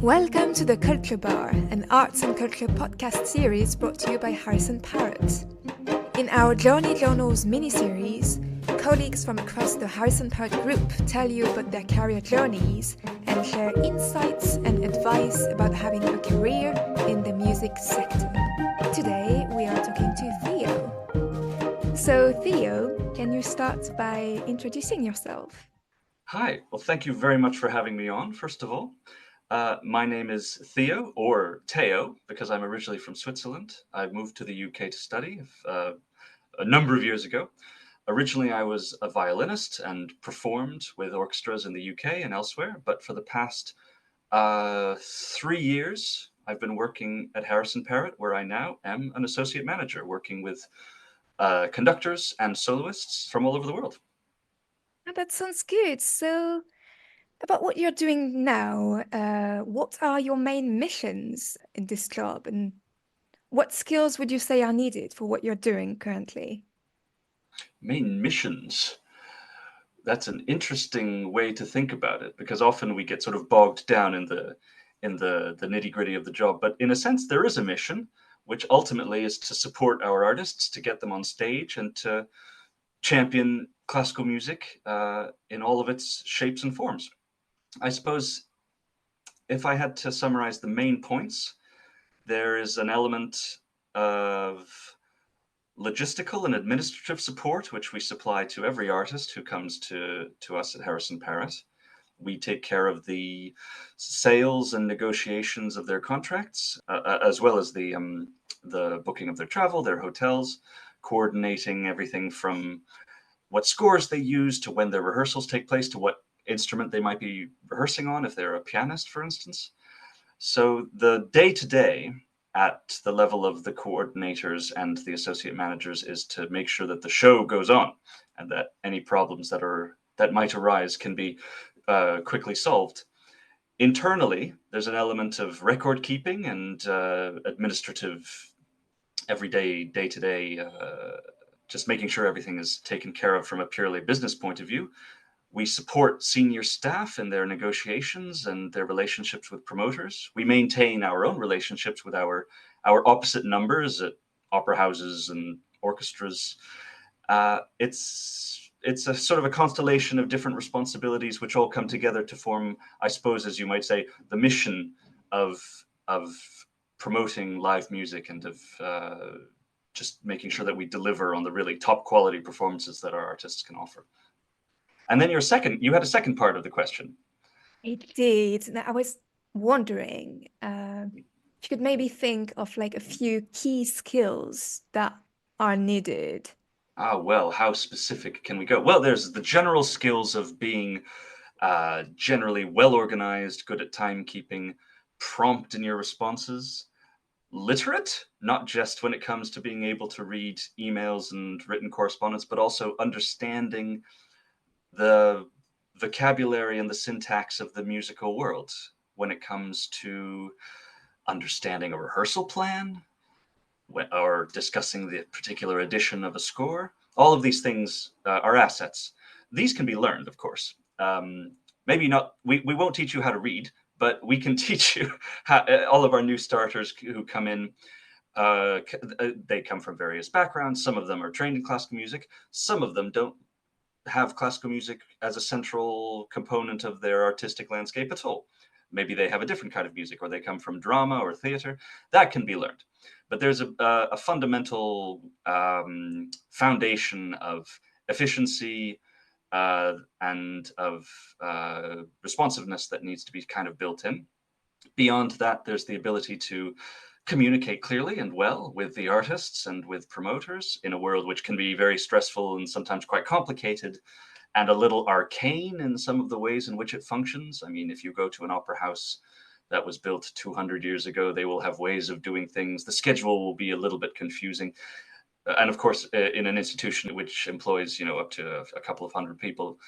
Welcome to the Culture Bar, an arts and culture podcast series brought to you by HarrisonParrott. In our Journey Journals mini-series, colleagues from across the HarrisonParrott Group tell you about their career journeys and share insights and advice about having a career in the music sector. Today, we are talking to Theo. So, Theo, can you start by introducing yourself? Hi, well, thank you very much for having me on, first of all. My name is Theo, or Theo, because I'm originally from Switzerland. I moved to the UK to study a number of years ago. Originally, I was a violinist and performed with orchestras in the UK and elsewhere, but for the past 3 years, I've been working at HarrisonParrott, where I now am an associate manager, working with conductors and soloists from all over the world. Oh, that sounds good. So, about what you're doing now, what are your main missions in this job, and what skills would you say are needed for what you're doing currently? Main missions. That's an interesting way to think about it, because often we get sort of bogged down in the nitty-gritty of the job. But in a sense, there is a mission, which ultimately is to support our artists, to get them on stage, and to champion classical music in all of its shapes and forms. I suppose if I had to summarize the main points, there is an element of logistical and administrative support, which we supply to every artist who comes to us at HarrisonParrott. We take care of the sales and negotiations of their contracts, as well as the booking of their travel, their hotels, coordinating everything from what scores they use to when their rehearsals take place to what instrument they might be rehearsing on, if they're a pianist, for instance. So the day-to-day at the level of the coordinators and the associate managers is to make sure that the show goes on and that any problems that might arise can be quickly solved. Internally, there's an element of record keeping and administrative, everyday, day-to-day, just making sure everything is taken care of from a purely business point of view. We support senior staff in their negotiations and their relationships with promoters. We maintain our own relationships with our opposite numbers at opera houses and orchestras. It's a sort of a constellation of different responsibilities which all come together to form, I suppose, as you might say, the mission of promoting live music and of just making sure that we deliver on the really top quality performances that our artists can offer. And then you had a second part of the question. I did. Now, I was wondering if you could maybe think of like a few key skills that are needed. Well, how specific can we go? Well, there's the general skills of being generally well organized, good at timekeeping, prompt in your responses, literate, not just when it comes to being able to read emails and written correspondence, but also understanding the vocabulary and the syntax of the musical world when it comes to understanding a rehearsal plan or discussing the particular edition of a score. All of these things are assets. These can be learned, of course. Maybe not, we won't teach you how to read, but we can teach you how, all of our new starters who come in, they come from various backgrounds. Some of them are trained in classical music. Some of them don't have classical music as a central component of their artistic landscape at all. Maybe they have a different kind of music, or they come from drama or theater. That can be learned. But there's a fundamental foundation of efficiency and of responsiveness that needs to be kind of built in. Beyond that, there's the ability to communicate clearly and well with the artists and with promoters in a world which can be very stressful and sometimes quite complicated and a little arcane in some of the ways in which it functions. I mean, if you go to an opera house that was built 200 years ago, they will have ways of doing things. The schedule will be a little bit confusing. And of course, in an institution which employs, up to a couple of hundred people,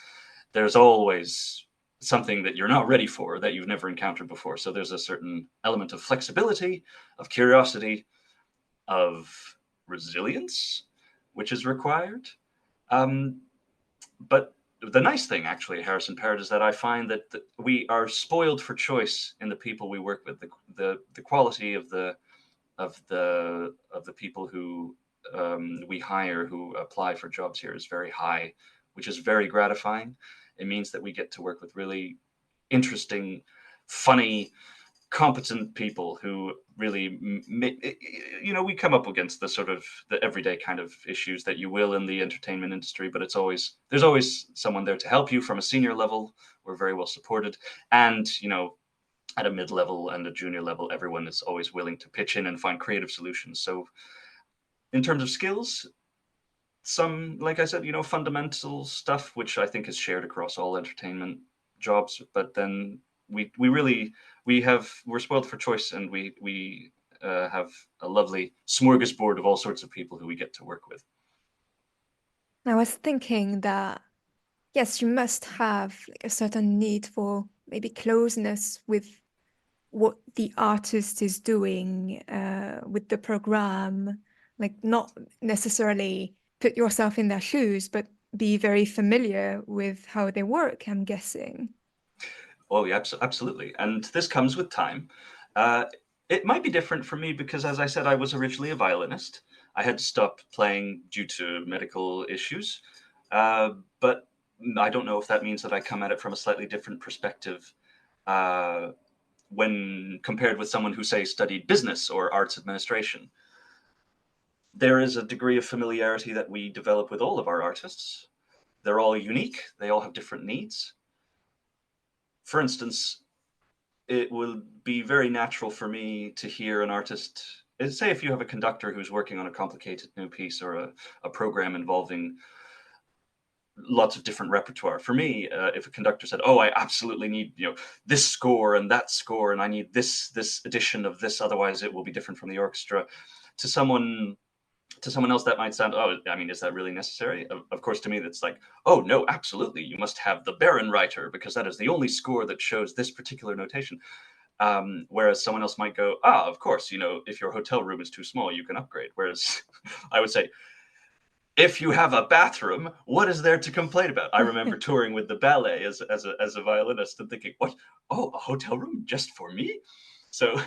there's always something that you're not ready for, that you've never encountered before. So there's a certain element of flexibility, of curiosity, of resilience, which is required. But the nice thing actually at HarrisonParrott is that I find that we are spoiled for choice in the people we work with. The quality of the people who we hire, who apply for jobs here, is very high, which is very gratifying. It means that we get to work with really interesting, funny, competent people who really, we come up against the sort of the everyday kind of issues that you will in the entertainment industry, but there's always someone there to help you from a senior level. We're very well supported, and at a mid-level and a junior level, everyone is always willing to pitch in and find creative solutions. So in terms of skills, some, like I said, fundamental stuff, which I think is shared across all entertainment jobs, but then we're spoiled for choice, and we have a lovely smorgasbord of all sorts of people who we get to work with. I was thinking that, yes, you must have like a certain need for maybe closeness with what the artist is doing with the program, like not necessarily put yourself in their shoes, but be very familiar with how they work, I'm guessing. Oh, yeah, absolutely. And this comes with time. It might be different for me because, as I said, I was originally a violinist. I had to stop playing due to medical issues. But I don't know if that means that I come at it from a slightly different perspective when compared with someone who, say, studied business or arts administration. There is a degree of familiarity that we develop with all of our artists. They're all unique. They all have different needs. For instance, it will be very natural for me to hear an artist, say if you have a conductor who's working on a complicated new piece or a program involving lots of different repertoire. For me, if a conductor said, "Oh, I absolutely need this score and that score, and I need this edition of this, otherwise it will be different from the orchestra," to someone else that might sound, "Oh, I mean, is that really necessary?" Of course, to me, that's like, "Oh no, absolutely, you must have the Barenreiter because that is the only score that shows this particular notation." Whereas someone else might go, of course, if your hotel room is too small, you can upgrade. Whereas I would say, if you have a bathroom, what is there to complain about? I remember touring with the ballet as a violinist and thinking, what? Oh, a hotel room just for me? So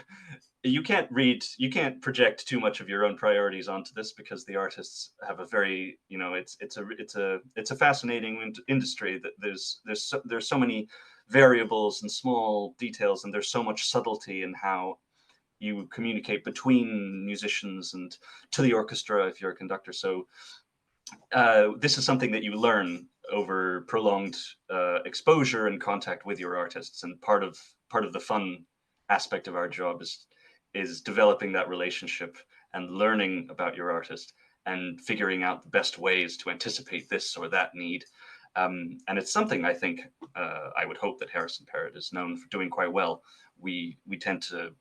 you can't project too much of your own priorities onto this, because the artists have a very, it's a fascinating industry that there's so many variables and small details, and there's so much subtlety in how you communicate between musicians and to the orchestra if you're a conductor. So this is something that you learn over prolonged exposure and contact with your artists, and part of the fun aspect of our job is developing that relationship and learning about your artist and figuring out the best ways to anticipate this or that need. And it's something I think I would hope that HarrisonParrott is known for doing quite well. We tend to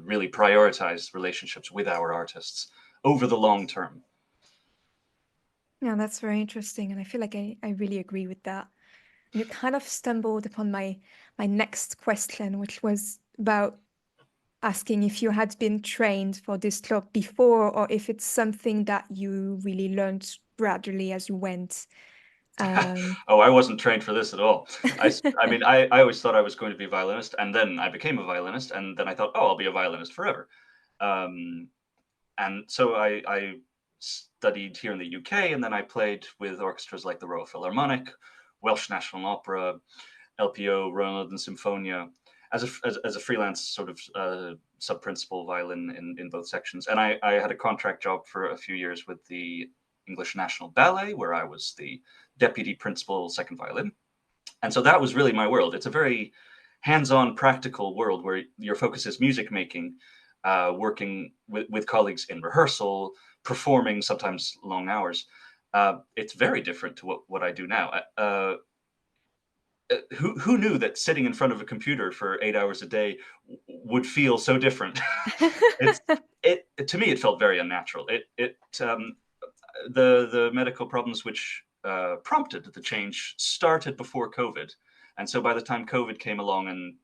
really prioritize relationships with our artists over the long term. Yeah, that's very interesting. And I feel like I really agree with that. And you kind of stumbled upon my next question, which was about asking if you had been trained for this job before, or if it's something that you really learned gradually as you went. Oh, I wasn't trained for this at all. I mean, I always thought I was going to be a violinist, and then I became a violinist, and then I thought, oh, I'll be a violinist forever. And so I studied here in the UK, and then I played with orchestras like the Royal Philharmonic, Welsh National Opera, LPO, Royal London Symphonia, as a freelance sort of sub-principal violin in both sections. And I had a contract job for a few years with the English National Ballet, where I was the deputy principal second violin. And so that was really my world. It's a very hands-on, practical world where your focus is music making, working with colleagues in rehearsal, performing sometimes long hours. It's very different to what I do now. Who knew that sitting in front of a computer for 8 hours a day would feel so different? To me, it felt very unnatural. The medical problems which prompted the change started before COVID, and so by the time COVID came along and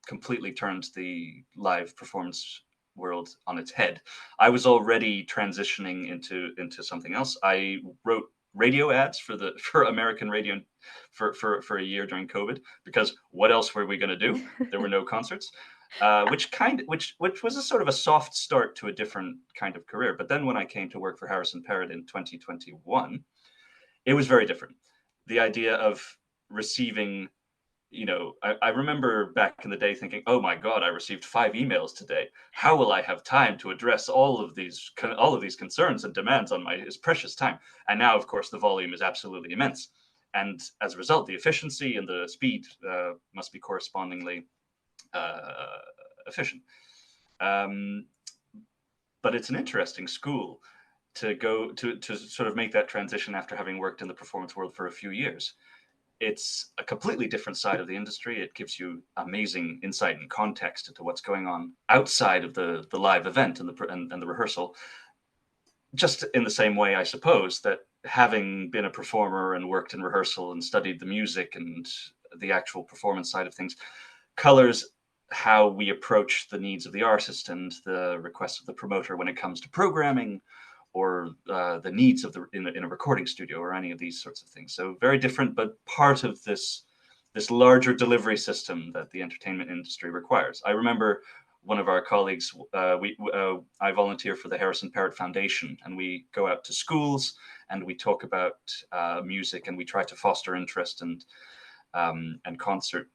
completely turned the live performance world on its head, I was already transitioning into something else. I wrote radio ads for American radio for a year during COVID, because what else were we going to do? There were no concerts, which was a sort of a soft start to a different kind of career. But then when I came to work for Harrison Parrott in 2021, it was very different. The idea of receiving, I remember back in the day thinking, oh my God, I received 5 emails today. How will I have time to address all of these concerns and demands on my precious time? And now, of course, the volume is absolutely immense. And as a result, the efficiency and the speed must be correspondingly efficient. But it's an interesting school to go to sort of make that transition after having worked in the performance world for a few years. It's a completely different side of the industry. It gives you amazing insight and context into what's going on outside of the live event and the rehearsal. Just in the same way, I suppose, that having been a performer and worked in rehearsal and studied the music and the actual performance side of things colors how we approach the needs of the artist and the requests of the promoter when it comes to programming or the needs of in a recording studio or any of these sorts of things. So very different, but part of this larger delivery system that the entertainment industry requires. I remember one of our colleagues, I volunteer for the Harrison Parrott Foundation, and we go out to schools and we talk about music, and we try to foster interest and concert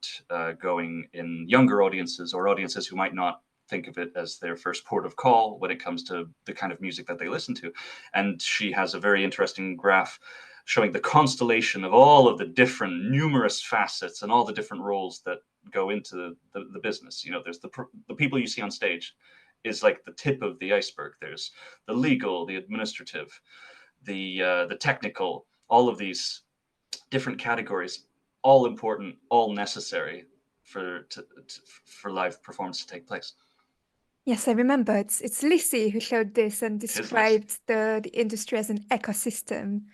going in younger audiences or audiences who might not think of it as their first port of call when it comes to the kind of music that they listen to. And she has a very interesting graph showing the constellation of all of the different numerous facets and all the different roles that go into the business. There's the people you see on stage is like the tip of the iceberg. There's the legal, the administrative, the technical, all of these different categories, all important, all necessary for live performance to take place. Yes, I remember. It's Lissy who showed this and described the industry as an ecosystem.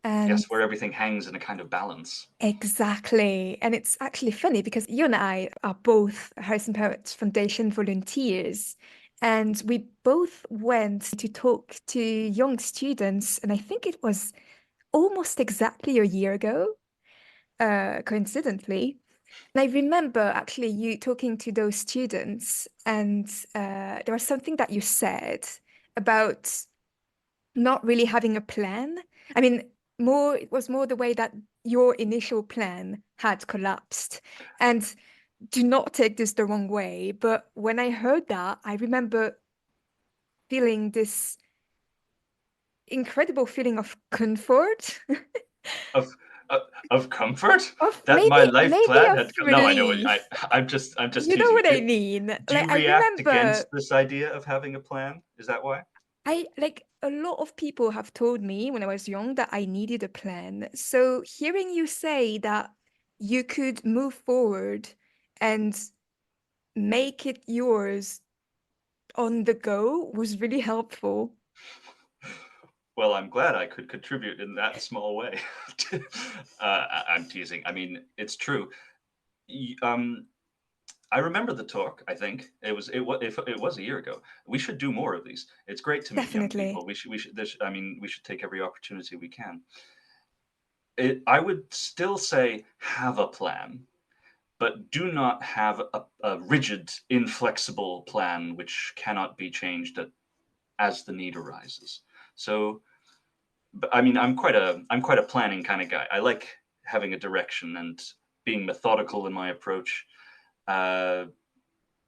And yes, where everything hangs in a kind of balance. Exactly. And it's actually funny because you and I are both Harrison Parrott Foundation volunteers. And we both went to talk to young students. And I think it was almost exactly a year ago, coincidentally. And I remember actually you talking to those students, and there was something that you said about not really having a plan. I mean, it was more the way that your initial plan had collapsed. And do not take this the wrong way, but when I heard that, I remember feeling this incredible feeling of comfort. Of comfort Maybe, my life plan had relief. no, I know I'm just you teasing. know what I mean. Do you react against this idea of having a plan? Is that why? A lot of people have told me when I was young that I needed a plan. So hearing you say that you could move forward and make it yours on the go was really helpful. Well, I'm glad I could contribute in that small way. I'm teasing. I mean, it's true. I remember the talk. I think it was a year ago. We should do more of these. It's great to meet young people. We should take every opportunity we can. I would still say have a plan, but do not have a rigid, inflexible plan which cannot be changed as the need arises. So, but I mean, I'm quite a planning kind of guy. I like having a direction and being methodical in my approach.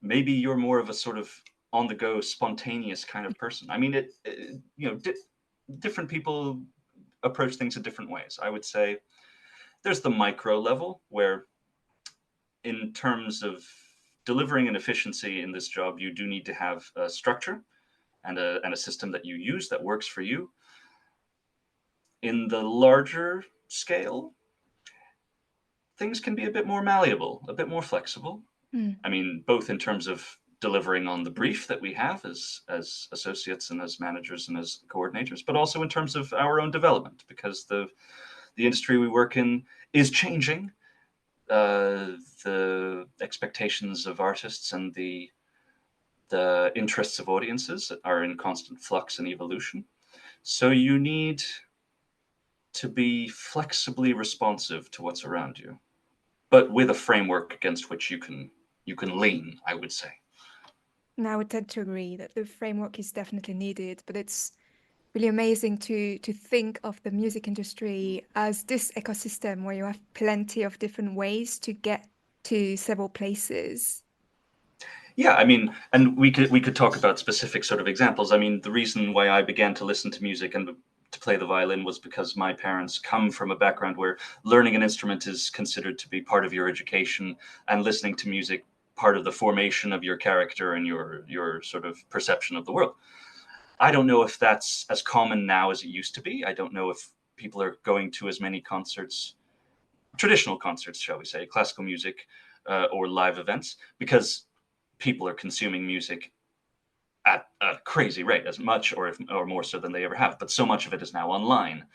Maybe you're more of a sort of on-the-go, spontaneous kind of person. I mean, different people approach things in different ways. I would say there's the micro level where, in terms of delivering an efficiency in this job, you do need to have a structure and a system that you use that works for you. In the larger scale, things can be a bit more malleable, a bit more flexible. I mean, both in terms of delivering on the brief that we have as associates and as managers and as coordinators, but also in terms of our own development, because the industry we work in is changing. The expectations of artists and the interests of audiences are in constant flux and evolution. So you need to be flexibly responsive to what's around you, but with a framework against which you can lean, I would say. And I would tend to agree that the framework is definitely needed, but it's really amazing to think of the music industry as this ecosystem where you have plenty of different ways to get to several places. Yeah, I mean, and we could talk about specific sort of examples. I mean, the reason why I began to listen to music and to play the violin was because my parents come from a background where learning an instrument is considered to be part of your education, and listening to music part of the formation of your character and your sort of perception of the world. I don't know if that's as common now as it used to be. I don't know if people are going to as many concerts, traditional concerts, shall we say, classical music, or live events, because people are consuming music at a crazy rate, as much or more so than they ever have. But so much of it is now online.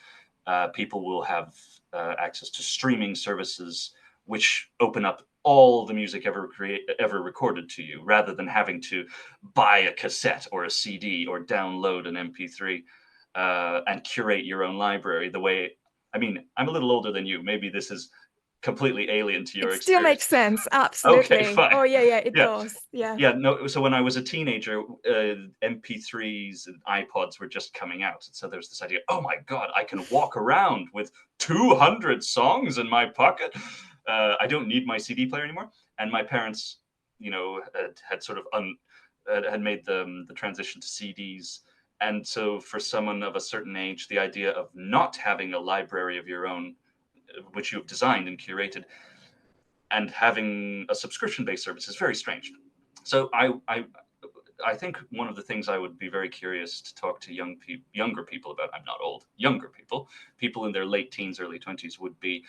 People will have access to streaming services, which open up all the music ever recorded to you, rather than having to buy a cassette or a CD or download an MP3 and curate your own library. The way, I mean, I'm a little older than you. Maybe this is completely alien to your It still experience. makes sense. Okay, Absolutely. fine. Oh, yeah, it Yeah. does. Yeah. Yeah, no. So when I was a teenager, MP3s and iPods were just coming out. So there's this idea, oh my God, I can walk around with 200 songs in my pocket. I don't need my CD player anymore. And my parents, had sort of had made the transition to CDs. And so for someone of a certain age, the idea of not having a library of your own, which you have designed and curated, and having a subscription-based service is very strange. So I think one of the things I would be very curious to talk to younger people about, I'm not old, younger people in their late teens, early 20s, would be,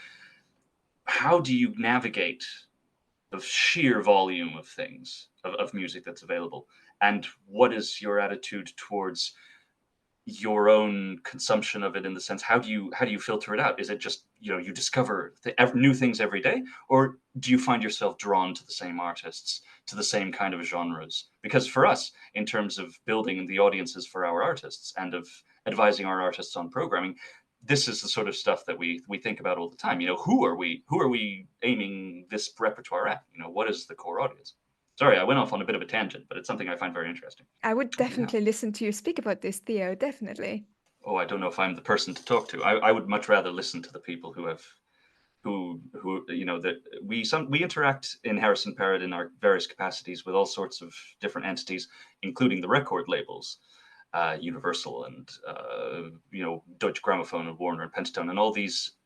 how do you navigate the sheer volume of things, of music that's available? And what is your attitude towards your own consumption of it, in the sense, how do you filter it out? Is it just, you discover new things every day, or do you find yourself drawn to the same artists, to the same kind of genres? Because for us, in terms of building the audiences for our artists and of advising our artists on programming, this is the sort of stuff that we think about all the time. Who are we aiming this repertoire at? What is the core audience? Sorry, I went off on a bit of a tangent, but it's something I find very interesting. I would Yeah. definitely listen to you speak about this, Theo, definitely. Oh, I don't know if I'm the person to talk to. I would much rather listen to the people who that we interact in Harrison Parrott in our various capacities with all sorts of different entities, including the record labels, Universal and Deutsche Grammophon and Warner and Pentatone, and all these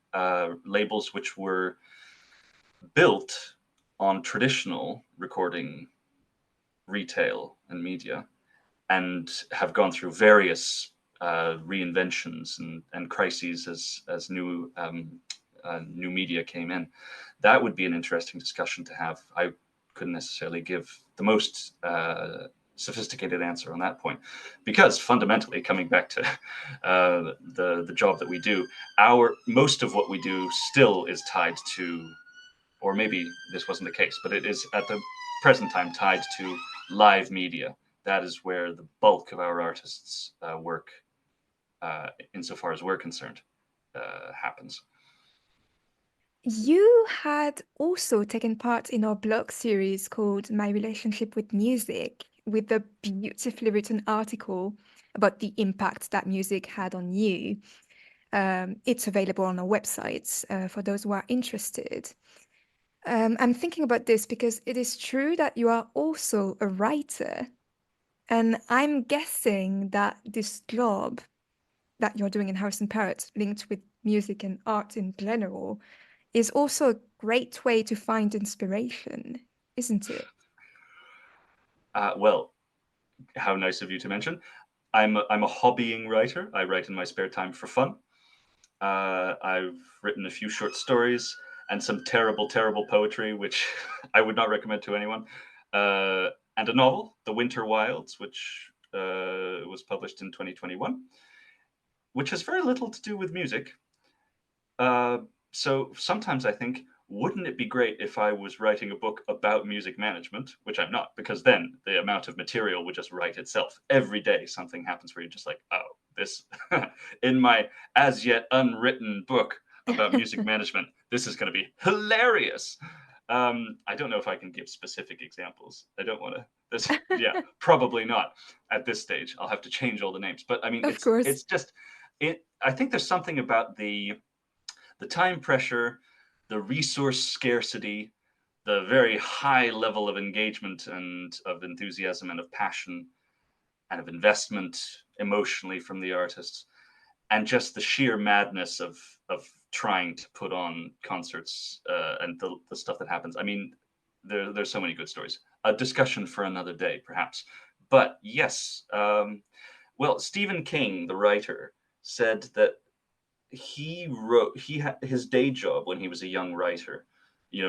labels which were built on traditional recording, retail, and media, and have gone through various reinventions and crises as new media came in. That would be an interesting discussion to have. I couldn't necessarily give the most sophisticated answer on that point, because fundamentally, coming back to the job that we do, most of what we do still is tied to, or maybe this wasn't the case, but it is at the present time tied to live media. That is where the bulk of our artists' work, insofar as we're concerned, happens. You had also taken part in our blog series called My Relationship with Music, with a beautifully written article about the impact that music had on you. It's available on our websites for those who are interested. I'm thinking about this because it is true that you are also a writer. And I'm guessing that this job that you're doing in Harrison Parrott, linked with music and art in general, is also a great way to find inspiration, isn't it? Well, how nice of you to mention. I'm a hobbying writer. I write in my spare time for fun. I've written a few short stories and some terrible, terrible poetry, which I would not recommend to anyone. And a novel, The Winter Wilds, which was published in 2021, which has very little to do with music. So sometimes I think, wouldn't it be great if I was writing a book about music management, which I'm not, because then the amount of material would just write itself. Every day something happens where you're just like, oh, this in my as yet unwritten book about music management. This is going to be hilarious. I don't know if I can give specific examples. I don't want to. Yeah, probably not at this stage. I'll have to change all the names. But I mean, Of course. it's just it. I think there's something about the time pressure, the resource scarcity, the very high level of engagement and of enthusiasm and of passion and of investment emotionally from the artists, and just the sheer madness of trying to put on concerts and the stuff that happens. I mean, there's so many good stories. A discussion for another day, perhaps. But yes, well, Stephen King, the writer, said that he had his day job when he was a young writer,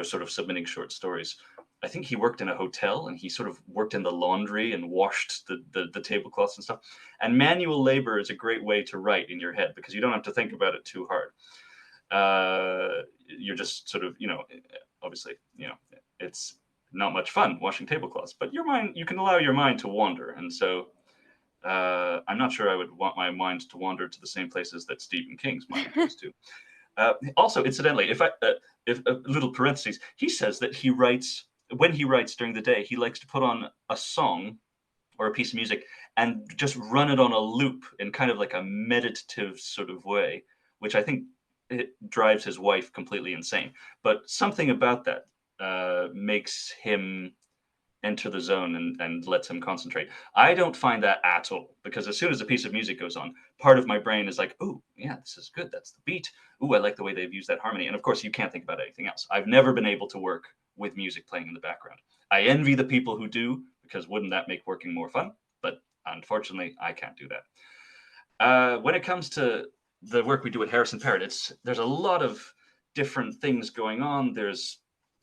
sort of submitting short stories. I think he worked in a hotel and he sort of worked in the laundry and washed the tablecloths and stuff. And manual labor is a great way to write in your head because you don't have to think about it too hard. You're just sort of, obviously, it's not much fun washing tablecloths, but you can allow your mind to wander. And so I'm not sure I would want my mind to wander to the same places that Stephen King's mind goes to. Also, incidentally, if a little parentheses, he says that when he writes during the day, he likes to put on a song or a piece of music and just run it on a loop in kind of like a meditative sort of way, which I think it drives his wife completely insane. But something about that makes him enter the zone and lets him concentrate. I don't find that at all, because as soon as a piece of music goes on, part of my brain is like, oh, yeah, this is good. That's the beat. Oh, I like the way they've used that harmony. And of course, you can't think about anything else. I've never been able to work with music playing in the background. I envy the people who do, because wouldn't that make working more fun? But unfortunately, I can't do that. When it comes to the work we do at Harrison Parrott, there's a lot of different things going on. There's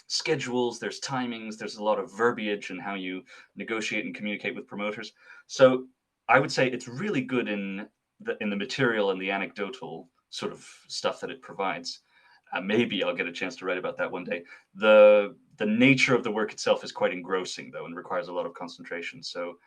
schedules, there's timings, there's a lot of verbiage and how you negotiate and communicate with promoters. So I would say it's really good in the material and the anecdotal sort of stuff that it provides. Maybe I'll get a chance to write about that one day. The nature of the work itself is quite engrossing, though, and requires a lot of concentration. So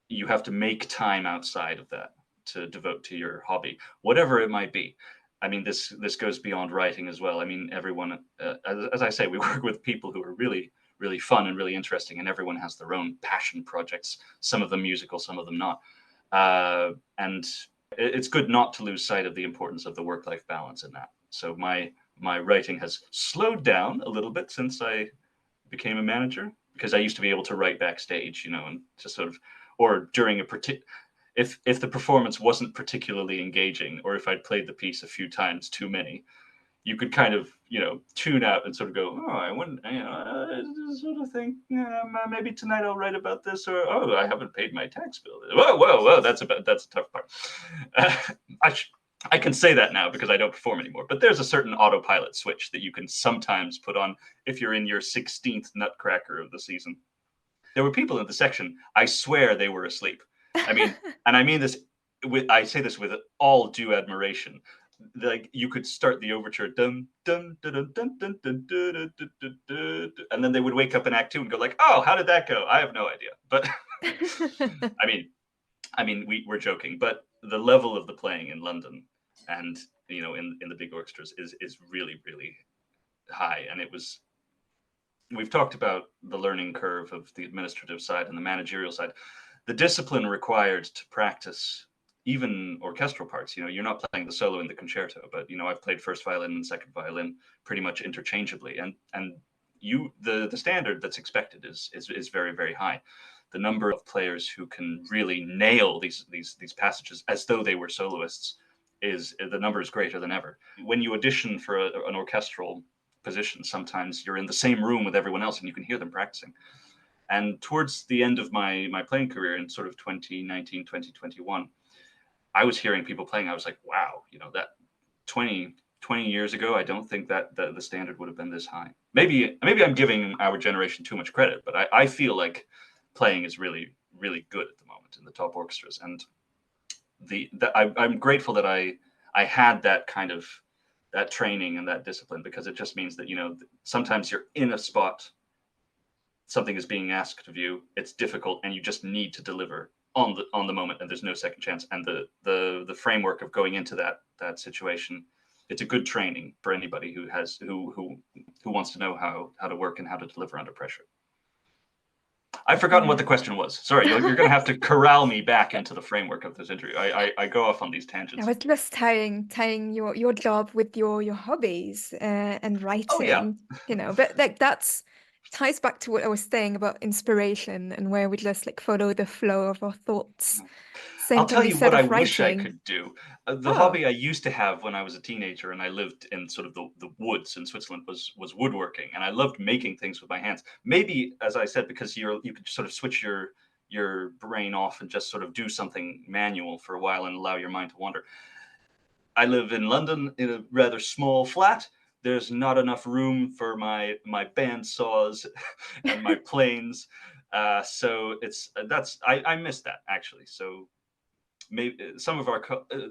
you have to make time outside of that to devote to your hobby, whatever it might be. I mean, this goes beyond writing as well. I mean, everyone, as I say, we work with people who are really, really fun and really interesting, and everyone has their own passion projects, some of them musical, some of them not. And it's good not to lose sight of the importance of the work-life balance in that. So my writing has slowed down a little bit since I became a manager, because I used to be able to write backstage, and just sort of, or during a particular, if the performance wasn't particularly engaging, or if I'd played the piece a few times too many, you could kind of, tune out and sort of go, oh, I wouldn't, sort of think, maybe tonight I'll write about this, or, oh, I haven't paid my tax bill. Whoa, that's a tough part. I can say that now because I don't perform anymore, but there's a certain autopilot switch that you can sometimes put on if you're in your 16th nutcracker of the season. There were people in the section, I swear they were asleep. I mean, and I mean this I say this with all due admiration. Like, you could start the overture, dun dun dun dun dun dun dun dun dun dun, and then they would wake up in Act 2 and go like, "Oh, how did that go? I have no idea." But I mean, we're joking, but the level of the playing in London and in the big orchestras is really, really high, and we've talked about the learning curve of the administrative side and the managerial side. The discipline required to practice even orchestral parts. You're not playing the solo in the concerto, but I've played first violin and second violin pretty much interchangeably, and the standard that's expected is very, very high. The number of players who can really nail these passages as though they were soloists the number is greater than ever. When you audition for an orchestral position, sometimes you're in the same room with everyone else and you can hear them practicing. And towards the end of my playing career in sort of 2019, 2021, I was hearing people playing. I was like, wow, that 20 years ago, I don't think that the standard would have been this high. Maybe I'm giving our generation too much credit, but I feel like playing is really, really good at the moment in the top orchestras. And I'm grateful that I had that kind of that training and that discipline, because it just means that, sometimes you're in a spot, something is being asked of you, it's difficult, and you just need to deliver on the moment, and there's no second chance. And the framework of going into that situation, it's a good training for anybody who wants to know how to work and how to deliver under pressure. I've forgotten what the question was. Sorry, you're going to have to corral me back into the framework of this interview. I go off on these tangents. I was just tying your job with your hobbies and writing. Oh, yeah. You know, but like that's ties back to what I was saying about inspiration and where we just like follow the flow of our thoughts. Same I'll can tell be you said what I of wish I writing. could do. The hobby I used to have when I was a teenager and I lived in sort of the woods in Switzerland was woodworking, and I loved making things with my hands. Maybe, as I said, because you could sort of switch your brain off and just sort of do something manual for a while and allow your mind to wander. I live in London in a rather small flat. There's not enough room for my band saws and my planes. So I miss that, actually. So maybe some of our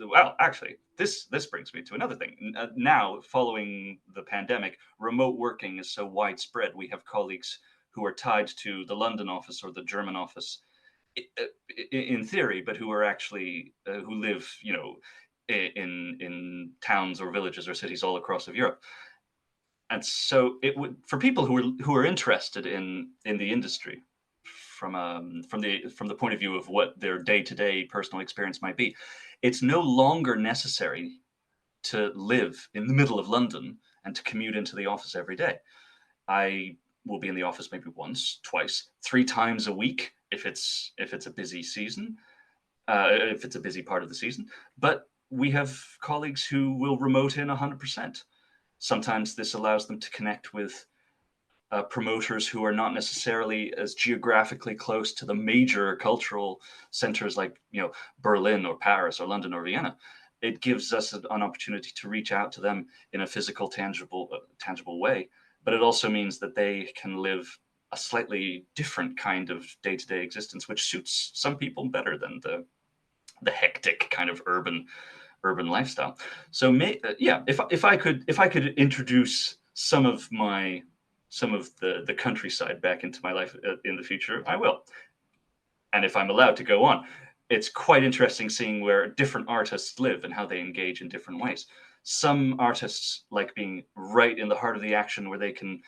well, actually, this brings me to another thing. Now, following the pandemic, remote working is so widespread. We have colleagues who are tied to the London office or the German office in theory, but who are actually who live, in towns or villages or cities all across of Europe. And so it would, for people who are interested in the industry from the point of view of what their day-to-day personal experience might be, it's no longer necessary to live in the middle of London and to commute into the office every day. I will be in the office maybe once, twice, 3 times a week if it's a busy season, if it's a busy part of the season. But we have colleagues who will remote in 100%. Sometimes this allows them to connect with promoters who are not necessarily as geographically close to the major cultural centers like Berlin or Paris or London or Vienna. It gives us an opportunity to reach out to them in a physical, tangible way. But it also means that they can live a slightly different kind of day-to-day existence, which suits some people better than the hectic kind of urban lifestyle. So if I could introduce some of the countryside back into my life in the future, I will. And if I'm allowed to go on, it's quite interesting seeing where different artists live and how they engage in different ways. Some artists like being right in the heart of the action where they can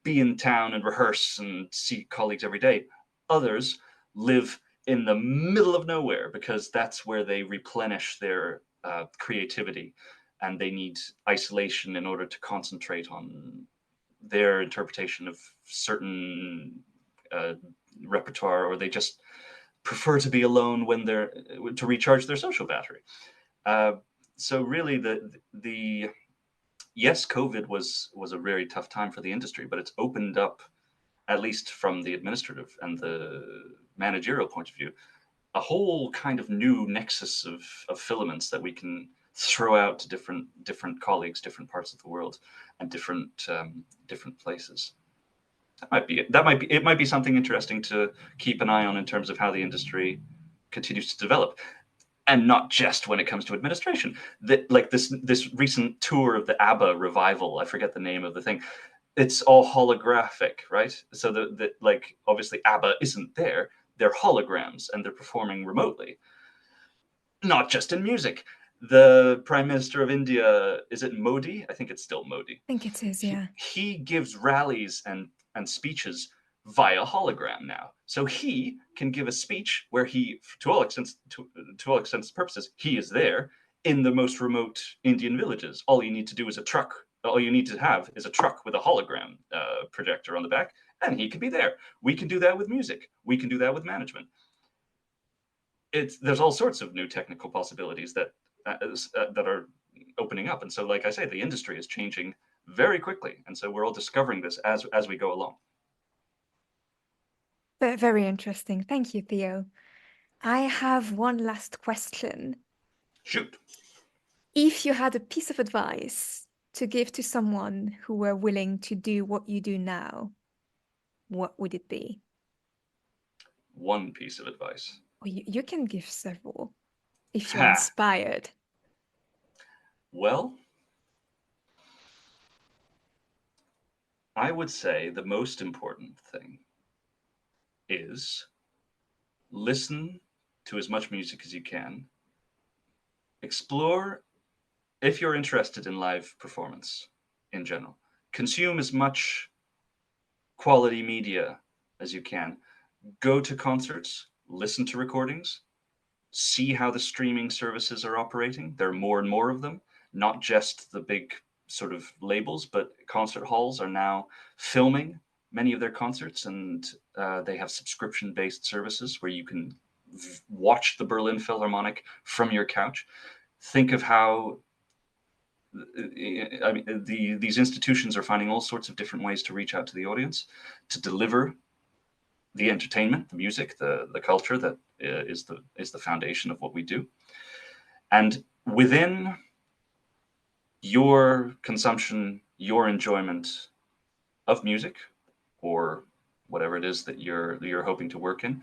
be in town and rehearse and see colleagues every day. Others live in the middle of nowhere because that's where they replenish their creativity, and they need isolation in order to concentrate on their interpretation of certain repertoire, or they just prefer to be alone when they're to recharge their social battery. So really, the yes, COVID was a very tough time for the industry, but it's opened up, at least from the administrative and the managerial point of view, a whole kind of new nexus of filaments that we can throw out to different colleagues, different parts of the world, and different places. It might be something interesting to keep an eye on in terms of how the industry continues to develop, and not just when it comes to administration. That, like, this recent tour of the ABBA revival, I forget the name of the thing. It's all holographic, right? So the like, obviously ABBA isn't there. They're holograms and they're performing remotely. Not just in music. The Prime Minister of India, is it Modi? I think it's still Modi. I think it is, yeah. He gives rallies and speeches via hologram now. So he can give a speech where he, to all extents and purposes, he is there in the most remote Indian villages. All you need to do is a truck. All you need to have is a truck with a hologram projector on the back, and he can be there. We can do that with music. We can do that with management. There's all sorts of new technical possibilities that are opening up, and so, like I say, the industry is changing very quickly, and so we're all discovering this as we go along. Very interesting. Thank you, Theo. I have one last question. Shoot. If you had a piece of advice to give to someone who were willing to do what you do now, what would it be? One piece of advice. Or you can give several if you're inspired. Well, I would say the most important thing is listen to as much music as you can. Explore, if you're interested in live performance in general, consume as much quality media as you can. Go to concerts, listen to recordings, see how the streaming services are operating. There are more and more of them, not just the big sort of labels, but concert halls are now filming many of their concerts, and they have subscription-based services where you can watch the Berlin Philharmonic from your couch. Think of how these institutions are finding all sorts of different ways to reach out to the audience, to deliver the entertainment, the music, the culture that is the foundation of what we do. And within your consumption, your enjoyment of music, or whatever it is that you're hoping to work in,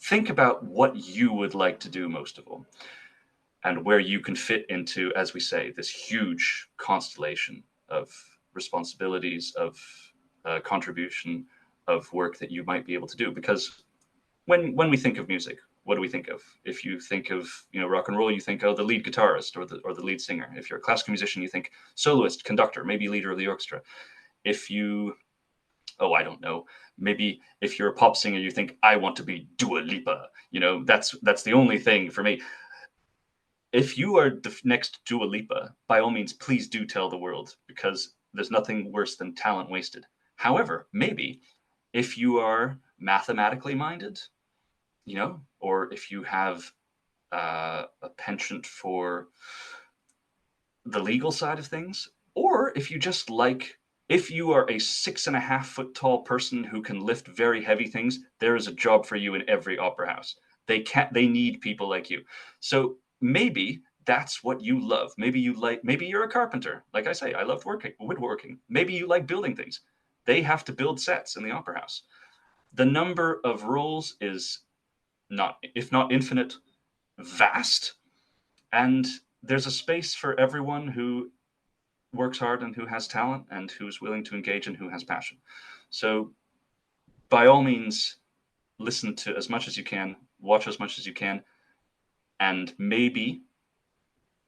think about what you would like to do most of all, and where you can fit into, as we say, this huge constellation of responsibilities, of contribution, of work that you might be able to do. Because when we think of music, what do we think of? If you think of rock and roll, you think of the lead guitarist or the lead singer. If you're a classical musician, you think soloist, conductor, maybe leader of the orchestra. If you, I don't know, maybe if you're a pop singer, you think, I want to be Dua Lipa. That's the only thing for me. If you are the next Dua Lipa, by all means, please do tell the world, because there's nothing worse than talent wasted. However, maybe if you are mathematically minded, or if you have a penchant for the legal side of things, or if you just if you are a 6.5 foot tall person who can lift very heavy things, there is a job for you in every opera house. They need people like you. So maybe that's what you love. Maybe you're a carpenter. Like I say, I loved woodworking. Maybe you like building things. They have to build sets in the opera house. The number of roles is if not infinite, vast. And there's a space for everyone who works hard and who has talent and who's willing to engage and who has passion. So by all means, listen to as much as you can, watch as much as you can, and maybe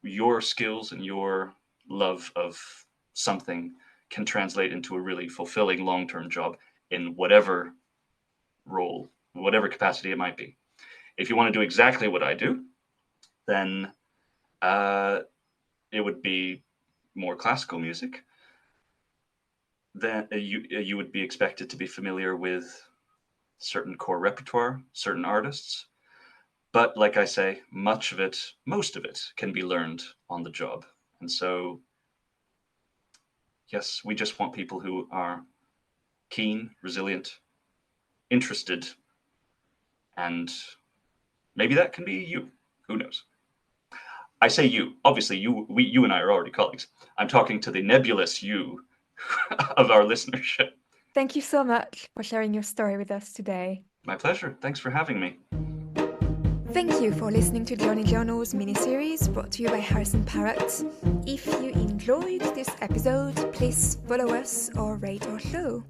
your skills and your love of something can translate into a really fulfilling long-term job in whatever role, whatever capacity it might be. If you want to do exactly what I do, then it would be more classical music. Then you would be expected to be familiar with certain core repertoire, certain artists. But like I say, most of it can be learned on the job. And so, yes, we just want people who are keen, resilient, interested, and maybe that can be you. Who knows? I say you. Obviously, you and I are already colleagues. I'm talking to the nebulous you of our listenership. Thank you so much for sharing your story with us today. My pleasure. Thanks for having me. Thank you for listening to Journey Journals mini-series brought to you by Harrison Parrott. If you enjoyed this episode, please follow us or rate our show.